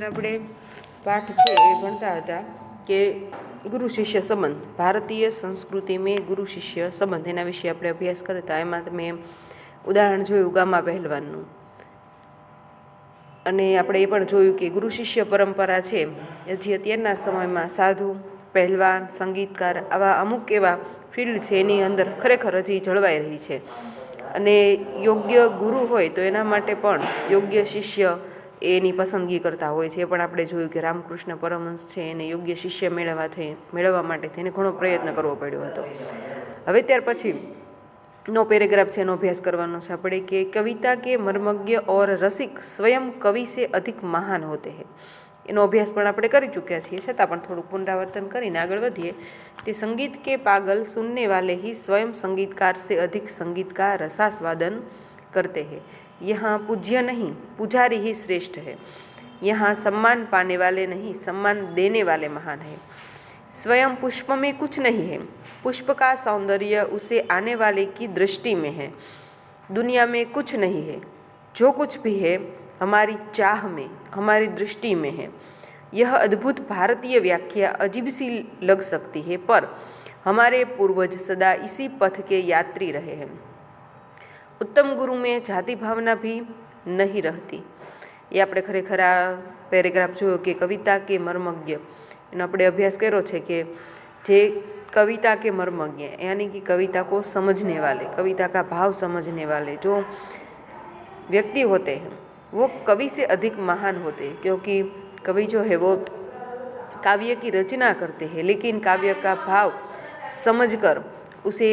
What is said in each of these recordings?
આપણે પાઠ છે એ ભણતા હતા કે ગુરુ શિષ્ય સંબંધ, ભારતીય સંસ્કૃતિ મેં ગુરુ શિષ્ય સંબંધ, એના વિશે આપણે અભ્યાસ કરતા. એમાં તમે ઉદાહરણ જોયું ગામા પહેલવાનનું, અને આપણે એ પણ જોયું કે ગુરુ શિષ્ય પરંપરા છે હજી અત્યારના સમયમાં સાધુ, પહેલવાન, સંગીતકાર, આવા અમુક એવા ફિલ્ડ છે એની અંદર ખરેખર હજી જળવાઈ રહી છે. અને યોગ્ય ગુરુ હોય તો એના માટે પણ યોગ્ય શિષ્ય એની પસંદગી કરતા હોય છે. એ પણ આપણે જોયું કે રામકૃષ્ણ પરમહંસ છે એને યોગ્ય શિષ્ય મેળવવા માટે તેને ઘણો પ્રયત્ન કરવો પડ્યો હતો. હવે ત્યાર પછી નો પેરેગ્રાફ છે એનો અભ્યાસ કરવાનો છે આપણે કે કવિતા કે મર્મज्ञ और रसिक स्वयं कवि से अधिक महान होते हैं. એનો અભ્યાસ પણ આપણે કરી ચૂક્યા છીએ, છતાં પણ થોડુંક પુનરાવર્તન કરીને આગળ વધીએ કે સંગીત કે પાગલ सुनने वाले ही स्वयं संगीतकार से अधिक संगीत का रसास्वादन करते हैं. यहाँ पूज्य नहीं पुजारी ही श्रेष्ठ है. यहाँ सम्मान पाने वाले नहीं सम्मान देने वाले महान है. स्वयं पुष्प में कुछ नहीं है, पुष्प का सौंदर्य उसे आने वाले की दृष्टि में है. दुनिया में कुछ नहीं है, जो कुछ भी है हमारी चाह में हमारी दृष्टि में है. यह अद्भुत भारतीय व्याख्या अजीब सी लग सकती है, पर हमारे पूर्वज सदा इसी पथ के यात्री रहे हैं. उत्तम गुरु में जाति भावना भी नहीं रहती. એ આપણે ખરેખર આ પેરેગ્રાફ જોયો કે કવિતા કે મર્મज्ञ એનો આપણે અભ્યાસ કર્યો છે કે જે कविता के मर्मज्ञ यानी कि कविता को समझने वाले, कविता का भाव समझने वाले जो व्यक्ति होते हैं वो कवि से अधिक महान होते हैं. क्योंकि कवि जो है वो काव्य की रचना करते हैं, लेकिन काव्य का भाव समझकर उसे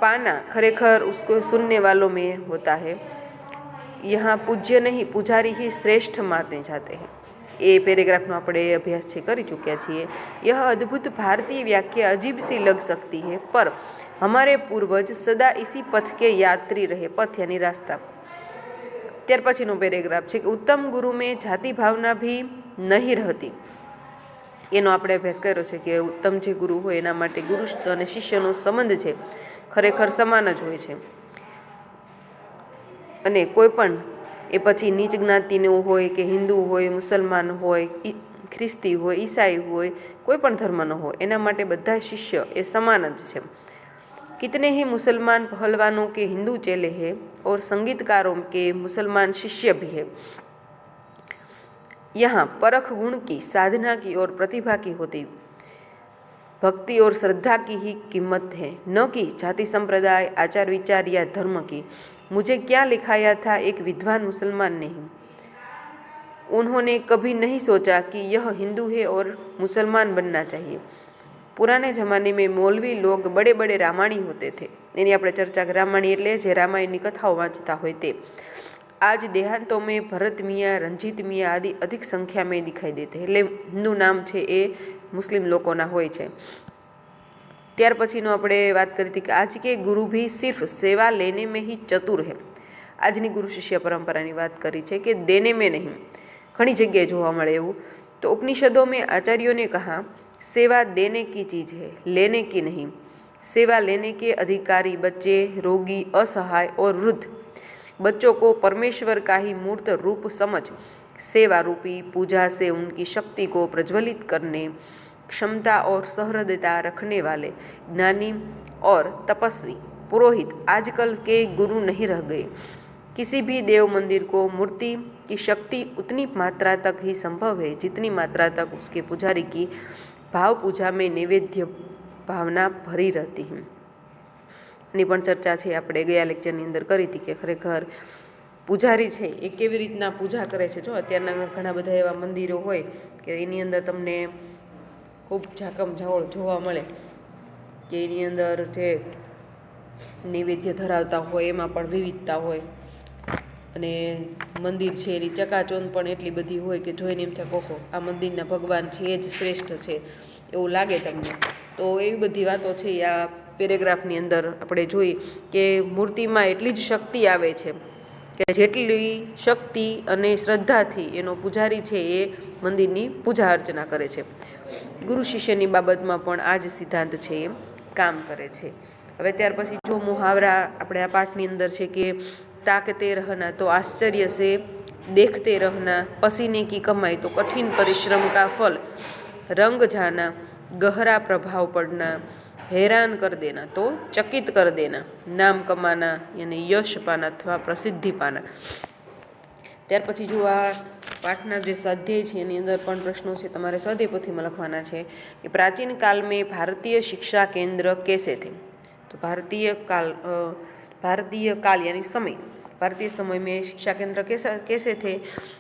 पाना खरेखर उसको सुनने वालों में होता है. यहाँ पूज्य नहीं पुजारी ही श्रेष्ठ माने जाते हैं. એ પેરેગ્રાફનો આપણે અભ્યાસ છે કરી ચૂક્યા છીએ. यह अद्भुत भारतीय व्याख्या अजीब सी लग सकती है, पर हमारे पूर्वज सदा इसी पथ के यात्री रहे. पथ यानी रास्ता. ત્યાર પછીનો પેરેગ્રાફ છે કે ઉત્તમ ગુરુ में जाति भावना भी नहीं रहती. એનો આપણે અભ્યાસ કર્યો છે કે ઉત્તમ જે ગુરુ હોય એના માટે ગુરુ અને શિષ્યનો સંબંધ છે ખરેખર સમાન જ હોય છે. અને કોઈ પણ એ પછી નીચ જ્ઞાતિનો હોય કે હિન્દુ હોય, મુસલમાન હોય, ખ્રિસ્તી હોય, ઈસાઈ હોય, કોઈ પણ ધર્મનો હોય, એના માટે બધા શિષ્ય એ સમાન જ છે. कितने ही मुसलमान पहलवानों के हिंदू चेले हैं और संगीतकारों के मुसलमान शिष्य भी हैं. यहाँ परख गुण की, साधना की और प्रतिभा की होती, भक्ति और श्रद्धा की ही कीमत है, न कि जाति संप्रदाय, आचार विचार या धर्म की. मुझे क्या लिखाया था एक विद्वान मुसलमान ने ही. उन्होंने कभी नहीं सोचा कि यह हिंदू है और मुसलमान बनना चाहिए. पुराने ज़माने में मौलवी लोग बड़े बड़े रामायणी होते थे. એની આપણે ચર્ચા રામાયણી એટલે જે રામાયણની કથાઓ વાંચતા હોય તે. आज देहांतों में भरत मियाँ, रंजीत मियाँ आदि अधिक संख्या में दिखाई देते हैं. એટલે હિન્દુ નામ છે એ મુસ્લિમ લોકોના હોય છે. ત્યાર પછીનો આપણે વાત કરી હતી કે આજ કે ગુરુ ભી સિર્ફ સેવા લેને में ही चतुर है. આજની ગુરુ શિષ્ય પરંપરાની વાત કરી છે કે દેને में नहीं. ઘણી જગ્યાએ જોવા મળે એવું. તો उपनिषदों में आचार्यों ने कहा सेवा देने की चीज़ है, लेने की नहीं. सेवा लेने के अधिकारी बच्चे, रोगी, असहाय और वृद्ध. बच्चों को परमेश्वर का ही मूर्त रूप समझ सेवा रूपी पूजा से उनकी शक्ति को प्रज्वलित करने क्षमता और सहृदयता रखने वाले ज्ञानी और तपस्वी पुरोहित आजकल के गुरु नहीं रह गए. किसी भी देव मंदिर को मूर्ति की शक्ति उतनी मात्रा तक ही संभव है जितनी मात्रा तक उसके पुजारी की भाव पूजा में नैवेद्य भावना भरी रहती है. એની પણ ચર્ચા છે આપણે ગયા લેક્ચરની અંદર કરી હતી કે ખરેખર પૂજારી છે એ કેવી રીતના પૂજા કરે છે. જો અત્યારના ઘણા બધા એવા મંદિરો હોય કે એની અંદર તમને ખૂબ ઝાકમ ઝાવળ જોવા મળે કે એની અંદર જે નૈવેદ્ય ધરાવતા હોય એમાં પણ વિવિધતા હોય, અને મંદિર છે એની ચકાચોંધ પણ એટલી બધી હોય કે જોઈને એમ થાય ઓહો આ મંદિરના ભગવાન છે એ જ શ્રેષ્ઠ છે એવું લાગે તમને. તો એવી બધી વાતો છે આ પેરેગ્રાફની અંદર આપણે જોઈ કે મૂર્તિમાં એટલી જ શક્તિ આવે છે કે જેટલી શક્તિ અને શ્રદ્ધાથી એનો પૂજારી છે એ મંદિરની પૂજા અર્ચના કરે છે. ગુરુ શિષ્યની બાબતમાં પણ આ જ સિદ્ધાંત છે એ કામ કરે છે. હવે ત્યાર પછી જો મુહાવરા આપણે આ પાઠની અંદર છે કે તાકતે રહના તો આશ્ચર્ય સે देखते रहना, पसीने की कमाई तो कठिन परिश्रम का फल, रंग जाना, गहरा प्रभाव पड़ना, हैरान कर देना तो चकित कर देना, नाम कमाना यानी यश पाना अथवा प्रसिद्धि पाना। ત્યાર પછી જો આ પાઠના જે સ્વાધ્યાય છે એની અંદર પણ પ્રશ્નો છે, તમારે સ્વાધ્યાય પોથીમાં લખવાના છે કે પ્રાચીન काल में भारतीय शिक्षा केंद्र कैसे थे। तो भारतीय काल यानी समय, भारतीय समय में शिक्षा केंद्र कैसे थे।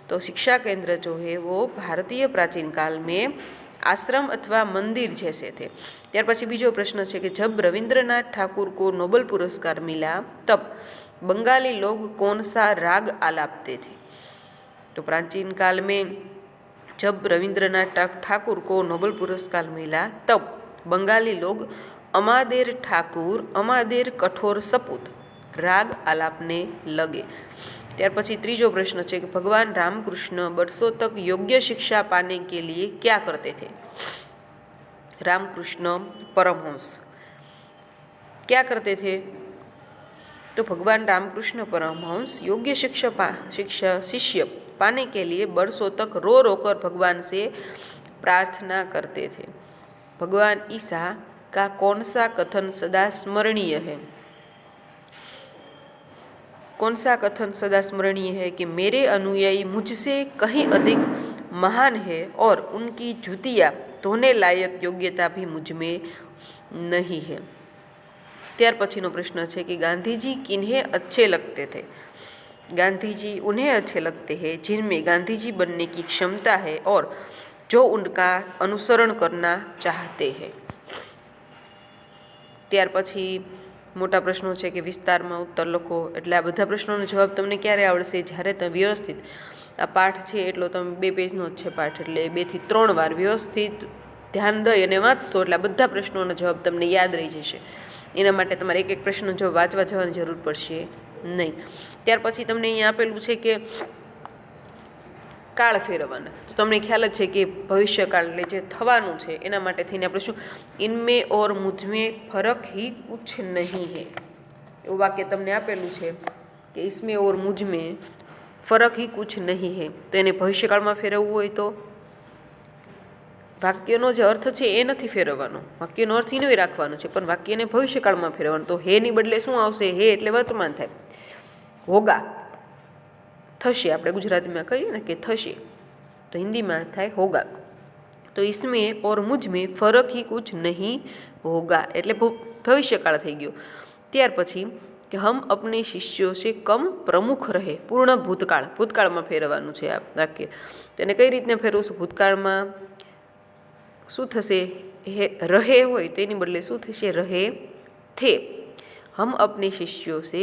तो शिक्षा केंद्र जो है वो भारतीय प्राचीन काल में आश्रम अथवा मंदिर जैसे थे। ત્યાર પછી બીજો પ્રશ્ન છે કે जब रविंद्रनाथ ठाकुर को नोबेल पुरस्कार मिला तब बंगाली लोग कौन सा राग आलापते थे। तो प्राचीन काल में जब रविंद्रनाथ ठाकुर को नोबेल पुरस्कार मिला तब बंगाली लोग अमादेर ठाकुर, अमादेर कठोर सपूत राग आलापने लगे। ત્યાર પછી ત્રીજો પ્રશ્ન છે કે भगवान रामकृष्ण वर्षों तक योग्य शिक्षा पाने के लिए क्या करते थे। रामकृष्ण परमहंस क्या करते थे। तो भगवान रामकृष्ण परमहंस योग्य शिष्य पाने के लिए वर्षों तक रो रो कर भगवान से प्रार्थना करते थे। भगवान ईसा का कौन सा कथन सदा स्मरणीय है। कौन सा कथन सदा स्मरणीय है कि मेरे अनुयायी मुझसे कहीं अधिक महान है और उनकी जूतियाँ धोने लायक योग्यता भी मुझ में नहीं है। ત્યાર પછીનો પ્રશ્ન છે कि गांधी जी किन्हें अच्छे लगते थे। गांधी जी उन्हें अच्छे लगते हैं जिनमें गांधी जी बनने की क्षमता है और जो उनका अनुसरण करना चाहते हैं। ત્યાર પછી મોટા પ્રશ્નો છે કે વિસ્તારમાં ઉત્તર લખો। એટલે આ બધા પ્રશ્નોનો જવાબ તમને ક્યારે આવડશે, જ્યારે તમે વ્યવસ્થિત આ પાઠ છે એટલો તમે 2 પેજનો જ છે પાઠ, એટલે 2 થી 3 વાર વ્યવસ્થિત ધ્યાન દઈ અને વાંચશો એટલે આ બધા પ્રશ્નોનો જવાબ તમને યાદ રહી જશે। એના માટે તમારે એક એક પ્રશ્નનો જવાબ વાંચવા જવાની જરૂર પડશે નહીં। ત્યાર પછી તમને અહીંયા આપેલું છે કે કાળ ફેરવવાના, તો તમને ખ્યાલ જ છે કે ભવિષ્યકાળ એટલે જે થવાનું છે એના માટે થઈને આપણે શું ઇનમે ઓર મુझमें ફરક ही कुछ नहीं है એવું વાક્ય તમને આપેલું છે કે इसमें और मुझमें ફરક ही कुछ नहीं है। તો એને ભવિષ્યકાળમાં ફેરવવું હોય તો વાક્યનો જે અર્થ છે એ નથી ફેરવવાનો, વાક્યનો અર્થ એનો રાખવાનો છે, પણ વાક્યને ભવિષ્યકાળમાં ફેરવવાનો। તો હેની બદલે શું આવશે, હે એટલે વર્તમાન થાય, હોગા થશે, આપણે ગુજરાતીમાં કહીએ ને કે થશે, તો હિન્દીમાં થાય હોગા। તો इसमें और मुझमें फरक ही कुछ नहीं होगा એટલે ભવિષ્યકાળ થઈ ગયો। ત્યાર પછી કે हम अपने शिष्यों से कम प्रमुख रहे, પૂર્ણ ભૂતકાળ, ભૂતકાળમાં ફેરવવાનું છે આ વાક્ય। તેને કઈ રીતને ફેરવશું, ભૂતકાળમાં શું થશે, રહે હોય તો એની બદલે શું થશે, રહે थे। हम अपने शिष्यों से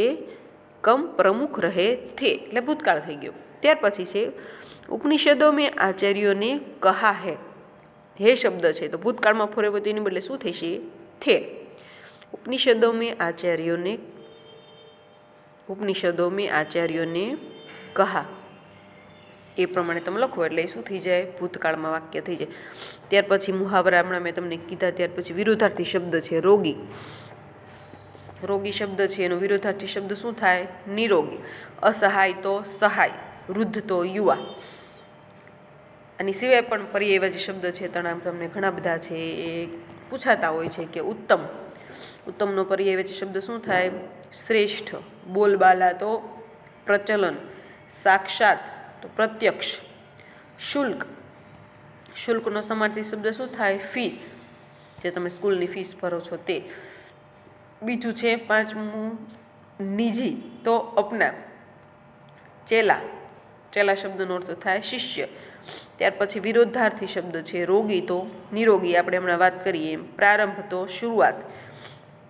कम प्रमुख रहे थे એટલે ભૂતકાળ થઈ ગયો। ત્યાર પછી છે ઉપનિષદો में आचार्यों ने कहा है, हे શબ્દ છે તો ભૂતકાળમાં ફેરવો તો એની બદલે શું થશે, थे। उपनिषदों में आचार्यों ने कहा એ પ્રમાણે તમે લખો એટલે શું થઈ જાય, ભૂતકાળમાં વાક્ય થઈ જાય। ત્યાર પછી મુહાવરા હમણાં મેં તમને કીધા। ત્યાર પછી વિરુદ્ધાર્થી શબ્દ છે રોગી, રોગી શબ્દ છે એનો વિરુદ્ધાર્થી શબ્દ શું થાય, નિરોગી। અસહાય તો સહાય, વૃદ્ધ તો યુવા। આની સિવાય પણ પર્યાયવાચી શબ્દ છે તમને ઘણા બધા છે એ પૂછાતા હોય છે કે ઉત્તમ, ઉત્તમનો પર્યાયવાચી શબ્દ શું થાય, શ્રેષ્ઠ। બોલબાલા તો પ્રચલન, સાક્ષાત તો પ્રત્યક્ષ। શુલ્ક, શુલ્કનો સમાર્થી શબ્દ શું થાય, ફીસ, જે તમે સ્કૂલની ફીસ ભરો છો તે। બીજું છે 5મું નિજી તો અપના, ચેલા, ચેલા શબ્દનો અર્થ થાય શિષ્ય। ત્યાર પછી વિરોધાર્થી શબ્દ છે રોગી તો નિરોગી, આપણે હમણાં વાત કરીએ એમ। પ્રારંભ તો શરૂઆત।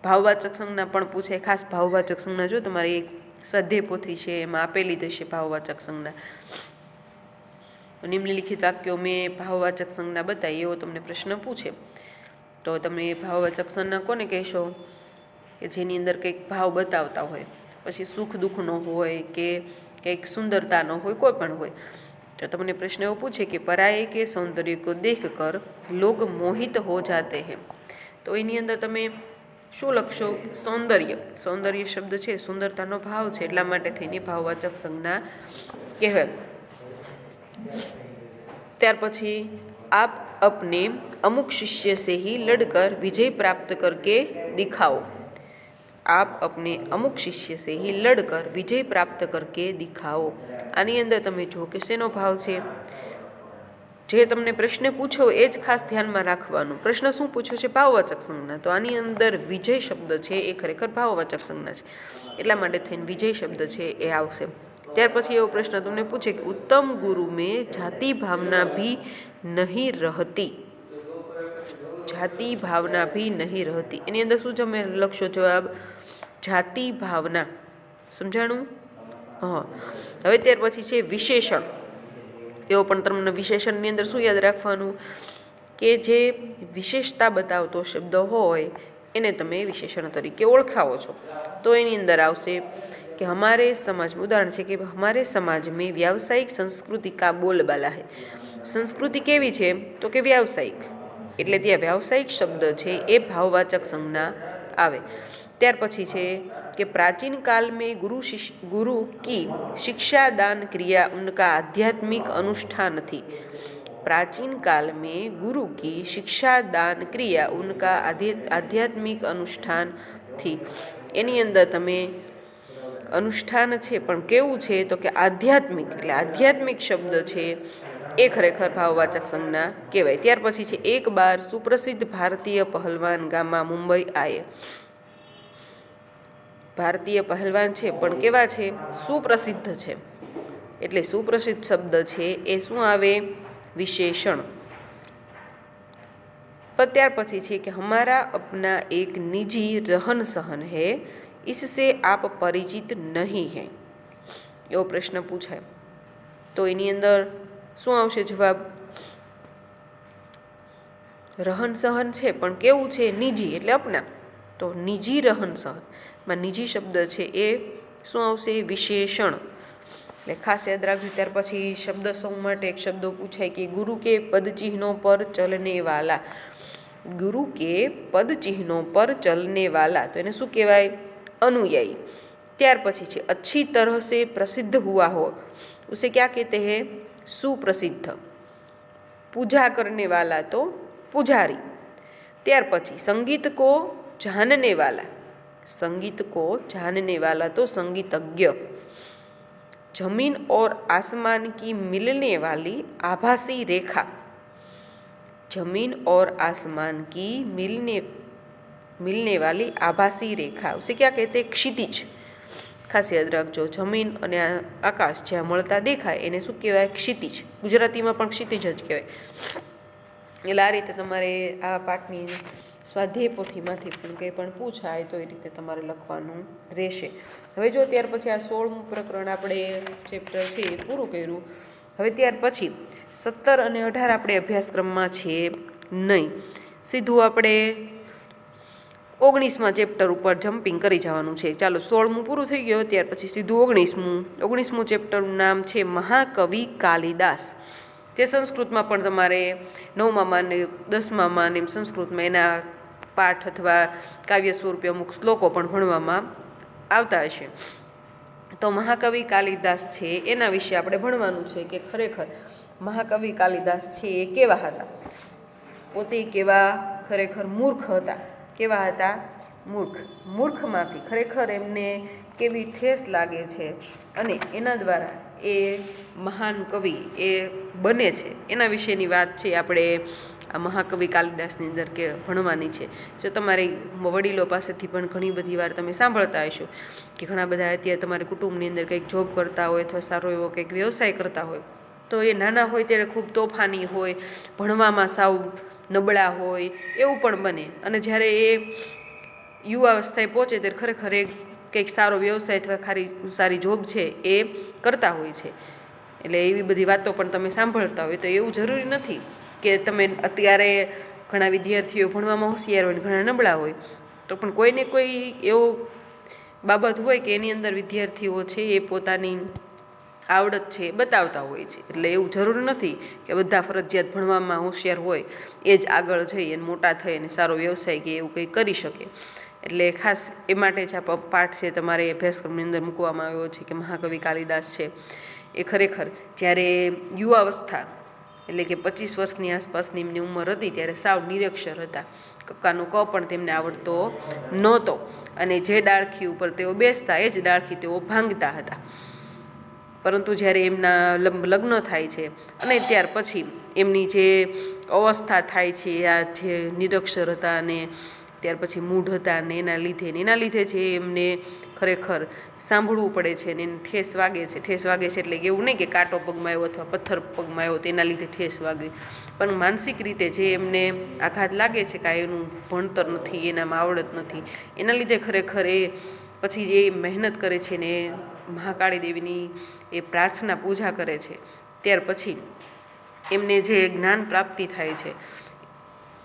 ભાવવાચક સંજ્ઞા પણ પૂછે, ખાસ ભાવવાચક સંજ્ઞા જો તમારી એક સ્વાધ્યાય પોથી છે એમાં આપેલી થશે ભાવવાચક સંજ્ઞા। નિમ્નલિખિત વાક્યો મેં ભાવવાચક સંજ્ઞા બતાવી એવો તમને પ્રશ્ન પૂછે તો તમે ભાવવાચક સંજ્ઞા કોને કહેશો, કે જેની અંદર કંઈક ભાવ બતાવતા હોય, પછી સુખ દુઃખનો હોય કે કંઈક સુંદરતાનો હોય, કોઈ પણ હોય। तो તમને પ્રશ્ન એવો પૂછે કે પરાये के सौंदर्य को देखकर लोग मोहित हो जाते हैं, तो એની અંદર તમે શું લખશો, સૌંદર્ય, સૌંદર્ય શબ્દ છે સુંદરતાનો ભાવ છે એટલા માટે થઈને ભાવવાચક સંજ્ઞા કહેવાય। ત્યાર પછી આપ अपने अमुक शिष्य से ही लड़कर विजय प्राप्त करके दिखाओ। आप अपने अमुक शिष्य से ही लड़कर विजय प्राप्त करके दिखाओ। આની અંદર તમે જુઓ કે શેનો ભાવ છે, જે તમને પ્રશ્ન પૂછો એ જ ખાસ ધ્યાનમાં રાખવાનું। પ્રશ્ન શું પૂછ્યો છે? ભાવવાચક સંજ્ઞા। તો આની અંદર વિજય શબ્દ છે એ ખરેખર ભાવવાચક સંજ્ઞા છે, એટલા માટે થઈને વિજય શબ્દ છે એ આવશે। ત્યાર પછી એવો પ્રશ્ન તમને પૂછે કે उत्तम गुरु में जाति भावना भी नहीं रहती। जाति भावना भी नहीं रहती એની અંદર શું તમે લખશો જવાબ? જાતિ ભાવના। સમજાણું? હા। હવે ત્યાર પછી છે વિશેષણ। એવો પણ તમને વિશેષણની અંદર શું યાદ રાખવાનું કે જે વિશેષતા બતાવતો શબ્દ હોય એને તમે વિશેષણ તરીકે ઓળખાવો છો। તો એની અંદર આવશે कि हमारे समाज में, उदाहरण है कि हमारे समाज में व्यावसायिक संस्कृति का बोलबाला है। संस्कृति केवी है? तो कि व्यावसायिक, एटले त्यां व्यावसायिक शब्द है ए भाववाचक संज्ञा आवे। त्यार पछी छे कि प्राचीन काल में गुरु की शिक्षा दान क्रिया उनका आध्यात्मिक अनुष्ठान थी। प्राचीन काल में गुरु की शिक्षा दान क्रिया उनका आध्यात्मिक अनुष्ठान थी। एनी अंदर तमे अनुष्ठान है पण केवुं छे तो कि आध्यात्मिक, एटले आध्यात्मिक शब्द है ए खरेखर भाववाचक संज्ञा कहेवाय। त्यार पछी छे एक बार सुप्रसिद्ध भारतीय पहलवान गामा मुंबई आए। भारतीय पहलवान है पण केवा छे? सुप्रसिद्ध है, एटले सुप्रसिद्ध शब्द है ए शुं आवे? विशेषण। पर त्यार पछी छे कि हमारा अपना एक निजी रहन सहन है, इससे आप परिचित नहीं हैं। एवो प्रश्न पूछाय तो एनी अंदर शुं आवशे जवाब? रहन सहन छे पण केवुं छे? निजी, एटले अपना। तो निजी रहन सहन में निजी शब्द है ए शुं आवशे? विशेषण। એટલે ખાસ યાદ રાખજો। ત્યાર પછી શબ્દ સમૂહ માટે એક શબ્દો પૂછાય કે ગુરુ કે પદ ચિહ્નોं पर चलने वाला। गुरु के पद चिन्हों पर चलने वाला, तो એને શું કહેવાય? अनुयायी। त्यार पछी छे अच्छी तरह से प्रसिद्ध हुआ हो, उसे क्या कहते हैं? सुप्रसिद्ध। पूजा करने वाला तो पुजारी। त्यार पछी संगीत को जानने वाला, संगीत को जानने वाला तो संगीतज्ञ। जमीन और आसमान की मिलने वाली आभासी रेखा, जमीन और आसमान की मिलने वाली आभासी रेखा, उसे क्या कहते हैं? क्षितिज। खास याद रखजो, जमीन अने आकाश ज्यां मळता देखाय एने शुं कहेवाय? क्षितिज। गुजरातीमां पण क्षितिज ज कहेवाय। એટલે આ રીતે તમારે આ પાઠની સ્વાધ્યાય પોથીમાંથી પણ કંઈ પણ પૂછાય તો એ રીતે તમારે લખવાનું રહેશે। હવે જો ત્યાર પછી આ 16મું પ્રકરણ આપણે ચેપ્ટર છે એ પૂરું કર્યું। હવે ત્યાર પછી 17 અને 18 આપણે અભ્યાસક્રમમાં છે નહીં, સીધું આપણે 19મા ચેપ્ટર ઉપર જમ્પિંગ કરી જવાનું છે। ચાલો 16મું પૂરું થઈ ગયું, ત્યાર પછી સીધું 19મું ચેપ્ટરનું નામ છે મહાકવિ કાલિદાસ। તે સંસ્કૃતમાં પણ તમારે 9મા ને 10મા ને સંસ્કૃતમાં એના પાઠ અથવા કાવ્ય સ્વરૂપે અમુક શ્લોકો પણ ભણવામાં આવતા હશે। તો મહાકવિ કાલિદાસ છે એના વિશે આપણે ભણવાનું છે કે ખરેખર મહાકવિ કાલિદાસ છે એ કેવા હતા, પોતે કેવા ખરેખર મૂર્ખ હતા। કેવા હતા? મૂર્ખ। મૂર્ખમાંથી ખરેખર એમને કેવી ઠેસ લાગે છે અને એના દ્વારા એ મહાન કવિ એ બને છે એના વિશેની વાત છે આપણે આ મહાકવિ કાલિદાસની અંદર કે ભણવાની છે। જો તમારી વડીલો પાસેથી પણ ઘણી બધી વાર તમે સાંભળતા હશો કે ઘણા બધા અત્યારે તમારે કુટુંબની અંદર કંઈક જોબ કરતા હોય અથવા સારો એવો કંઈક વ્યવસાય કરતા હોય તો એ નાના હોય ત્યારે ખૂબ તોફાની હોય, ભણવામાં સાવ નબળા હોય એવું પણ બને, અને જ્યારે એ યુવાવસ્થાએ પહોંચે ત્યારે ખરેખર એ કંઈક સારો વ્યવસાય અથવા સારી જોબ છે એ કરતા હોય છે। એટલે એવી બધી વાતો પણ તમે સાંભળતા હોય। તો એવું જરૂરી નથી કે તમે અત્યારે ઘણા વિદ્યાર્થીઓ ભણવામાં હોશિયાર હોય ને ઘણા નબળા હોય, તો પણ કોઈને કોઈ એવો બાબત હોય કે એની અંદર વિદ્યાર્થીઓ છે એ પોતાની આવડત છે બતાવતા હોય છે। એટલે એવું જરૂરી નથી કે બધા ફરજિયાત ભણવામાં હોશિયાર હોય એ જ આગળ જઈ અને મોટા થઈ અને સારો વ્યવસાય કે એવું કંઈ કરી શકે। એટલે ખાસ એ માટે જ આ પાઠ છે તમારે અભ્યાસક્રમની અંદર મૂકવામાં આવ્યો છે કે મહાકવિ કાલિદાસ છે એ ખરેખર જ્યારે યુવાવસ્થા એટલે કે 25 વર્ષની આસપાસની એમની ઉંમર હતી ત્યારે સાવ નિરક્ષર હતા. કક્કાનો ક પણ તેમને આવડતો નહોતો અને જે ડાળખી ઉપર તેઓ બેસતા એ જ ડાળખી તેઓ ભાંગતા હતા. પરંતુ જ્યારે એમના લગ્ન થાય છે અને ત્યાર પછી એમની જે અવસ્થા થાય છે, આ જે નિરક્ષર હતા અને ત્યાર પછી મૂઢ હતા ને એના લીધે જે એમને ખરેખર સાંભળવું પડે છે ને એને ઠેસ વાગે છે. ઠેસ વાગે છે એટલે કે એવું નહીં કે કાંટો પગમાં આવ્યો અથવા પથ્થર પગમાં આવ્યો તેના લીધે ઠેસ વાગે, પણ માનસિક રીતે જે એમને આઘાત લાગે છે કે એનું ભણતર નથી, એનામાં આવડત નથી, એના લીધે ખરેખર એ પછી એ મહેનત કરે છે ને મહાકાળી દેવીની એ પ્રાર્થના પૂજા કરે છે. ત્યાર પછી એમને જે જ્ઞાન પ્રાપ્તિ થાય છે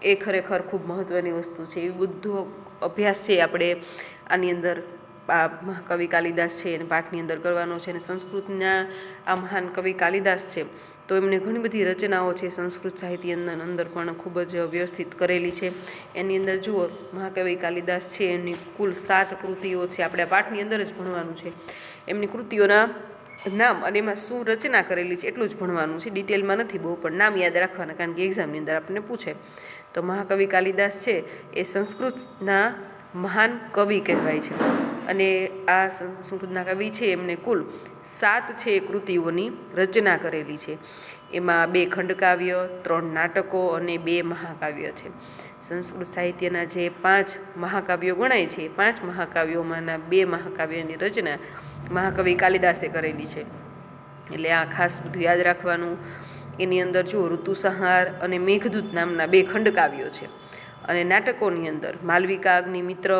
એ ખરેખર ખૂબ મહત્ત્વની વસ્તુ છે. એ બધો અભ્યાસ છે આપણે આની અંદર આ મહાકવિ કાલિદાસ છે એને પાઠની અંદર કરવાનો છે. અને સંસ્કૃતના આ મહાન કવિ કાલિદાસ છે તો એમને ઘણી બધી રચનાઓ છે સંસ્કૃત સાહિત્યની અંદર પણ ખૂબ જ વ્યવસ્થિત કરેલી છે. એની અંદર જુઓ મહાકવિ કાલિદાસ છે એની કુલ 7 કૃતિઓ છે, આપણે પાઠની અંદર જ ભણવાનું છે. એમની કૃતિઓના નામ અને એમાં શું રચના કરેલી છે એટલું જ ભણવાનું છે, ડિટેલમાં નથી બહુ, પણ નામ યાદ રાખવાના કારણ કે એક્ઝામની અંદર આપણને પૂછે. તો મહાકવિ કાલિદાસ છે એ સંસ્કૃતના મહાન કવિ કહેવાય છે અને આ સંસ્કૃતના કવિ છે એમને કુલ 7 છે કૃતિઓની રચના કરેલી છે. એમાં 2 ખંડકાવ્ય, 3 નાટકો અને 2 મહાકાવ્ય છે. સંસ્કૃત સાહિત્યના જે 5 મહાકાવ્યો ગણાય છે, 5 મહાકાવ્યોમાંના 2 મહાકાવ્યની રચના મહાકવિ કાલિદાસે કરેલી છે. એટલે આ ખાસ બધું યાદ રાખવાનું. એની અંદર જુઓ ઋતુસંહાર અને મેઘદૂત નામના 2 ખંડકાવ્યો છે અને નાટકોની અંદર માલવિકા અગ્નિમિત્ર,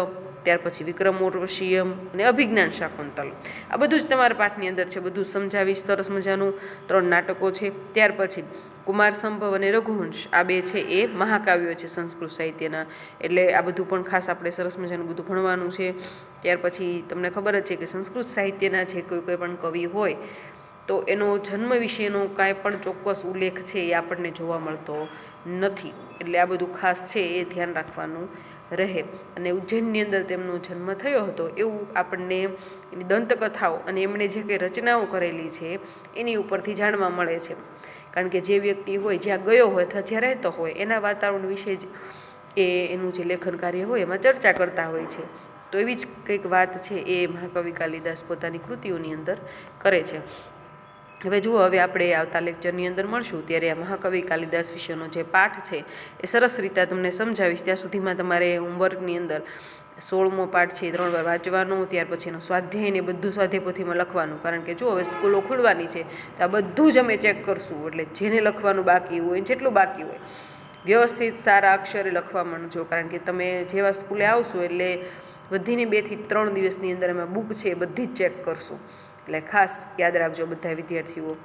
ત્યાર પછી વિક્રમોર્વશીયમ અને અભિજ્ઞાન શાકુંતલ, આ બધું જ તમારા પાઠની અંદર છે. બધું સમજાવીશ સરસ મજાનું. 3 નાટકો છે. ત્યાર પછી કુમાર સંભવ અને રઘુવંશ, આ 2 છે એ મહાકાવ્યો છે સંસ્કૃત સાહિત્યના. એટલે આ બધું પણ ખાસ આપણે સરસ મજાનું બધું ભણવાનું છે. ત્યાર પછી તમને ખબર જ છે કે સંસ્કૃત સાહિત્યના જે કોઈ પણ કવિ હોય તો એનો જન્મ વિશેનો કાંઈ પણ ચોક્કસ ઉલ્લેખ છે એ આપણને જોવા મળતો નથી. એટલે આ બધું ખાસ છે એ ધ્યાન રાખવાનું રહે. અને ઉજ્જૈનની અંદર તેમનો જન્મ થયો હતો એવું આપણને એની દંતકથાઓ અને એમણે જે કંઈ રચનાઓ કરેલી છે એની ઉપરથી જાણવા મળે છે. કારણ કે જે વ્યક્તિ હોય જ્યાં ગયો હોય અથવા જ્યાં રહેતો હોય એના વાતાવરણ વિશે જ એનું જે લેખન કાર્ય હોય એમાં ચર્ચા કરતા હોય છે. તો એવી જ કંઈક વાત છે એ મહાકવિ કાલિદાસ પોતાની કૃતિઓની અંદર કરે છે. હવે જુઓ, હવે આપણે આવતા લેક્ચરની અંદર મળશું ત્યારે આ મહાકવિ કાલિદાસ વિશેનો જે પાઠ છે એ સરસ રીતે તમને સમજાવીશ. ત્યાં સુધીમાં તમારે હોમવર્કની અંદર 16મો પાઠ છે 3 વાર વાંચવાનો, ત્યાર પછી એનો સ્વાધ્યાય ને બધું સ્વાધ્યાયપોથીમાં લખવાનું. કારણ કે જો હવે સ્કૂલો ખુલવાની છે તો આ બધું જ અમે ચેક કરશું. એટલે જેને લખવાનું બાકી હોય, જેટલું બાકી હોય વ્યવસ્થિત સારા અક્ષરે લખવા માંડજો. કારણ કે તમે જેવા સ્કૂલે આવશો એટલે વધીને 2 થી 3 દિવસની અંદર અમે બુક છે એ બધી જ ચેક કરશું. એટલે ખાસ યાદ રાખજો બધા વિદ્યાર્થીઓ.